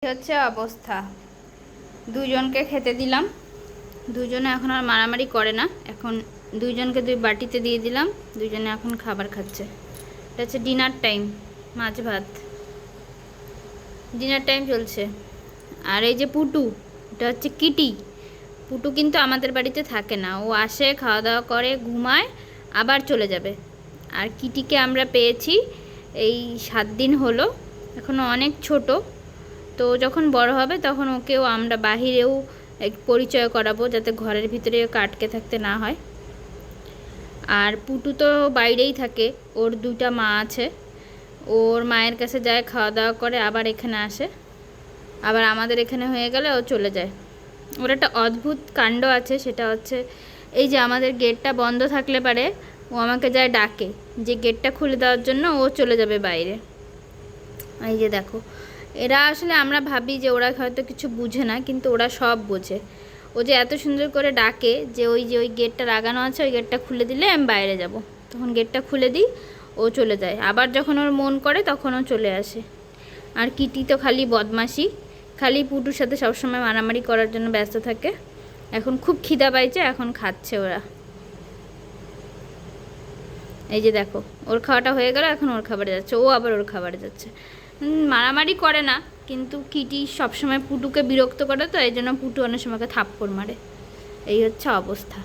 হচ্ছে অবস্থা। দুজনকে খেতে দিলাম, দুজনে এখন আর মারামারি করে না। এখন দুইজনকে দুই বাটিতে দিয়ে দিলাম, দুজনে এখন খাবার খাচ্ছে। এটা হচ্ছে ডিনার টাইম, মাছ ভাত ডিনার টাইম চলছে। আর এই যে পুটু, এটা হচ্ছে কিটি। পুটু কিন্তু আমাদের বাড়িতে থাকে না, ও আসে, খাওয়া দাওয়া করে, ঘুমায়, আবার চলে যাবে। আর কিটিকে আমরা পেয়েছি এই 7 দিন হলো, এখনও অনেক ছোট। তো যখন বড় হবে তখন ওকেও আমরা বাহিরেও পরিচয় করাবো, যাতে ঘরের ভিতরে আটকে থাকতে না হয়। আর পুটু তো বাইরেই থাকে, ওর 2টা মা আছে, ওর মায়ের কাছে যায়, খাওয়া দাওয়া করে, আবার এখানে আসে, আবার আমাদের এখানে হয়ে গেলে ও চলে যায়। ওর একটা অদ্ভুত কাণ্ড আছে, সেটা হচ্ছে এই যে আমাদের গেটটা বন্ধ থাকলে পারে ও আমাকে যায় ডাকে যে গেটটা খুলে দেওয়ার জন্য, ও চলে যাবে বাইরে। এই যে দেখো, এরা আসলে আমরা ভাবি যে ওরা হয়তো কিছু বুঝে না, কিন্তু ওরা সব বোঝে। ও যে এত সুন্দর করে ডাকে যে ওই গেটটা লাগানো আছে, ওই গেটটা খুলে দিলে আমি বাইরে যাব, তখন গেটটা খুলে দিই, ও চলে যায়। আবার যখন ওর মন করে তখন ও চলে আসে। আর কিটি তো খালি বদমাশি, খালি পুটুর সাথে সবসময় মারামারি করার জন্য ব্যস্ত থাকে। এখন খুব খিদা পাইছে, এখন খাচ্ছে ওরা। এই যে দেখো, ওর খাওয়াটা হয়ে গেল, এখন ওর খাবারে যাচ্ছে, ও আবার ওর খাবারে যাচ্ছে। মারামারি করে না, কিন্তু কিটি সবসময় পুটুকে বিরক্ত করে, তো এই জন্য পুটু অনেক সময় থাপ্পড় মারে। এই হচ্ছে অবস্থা।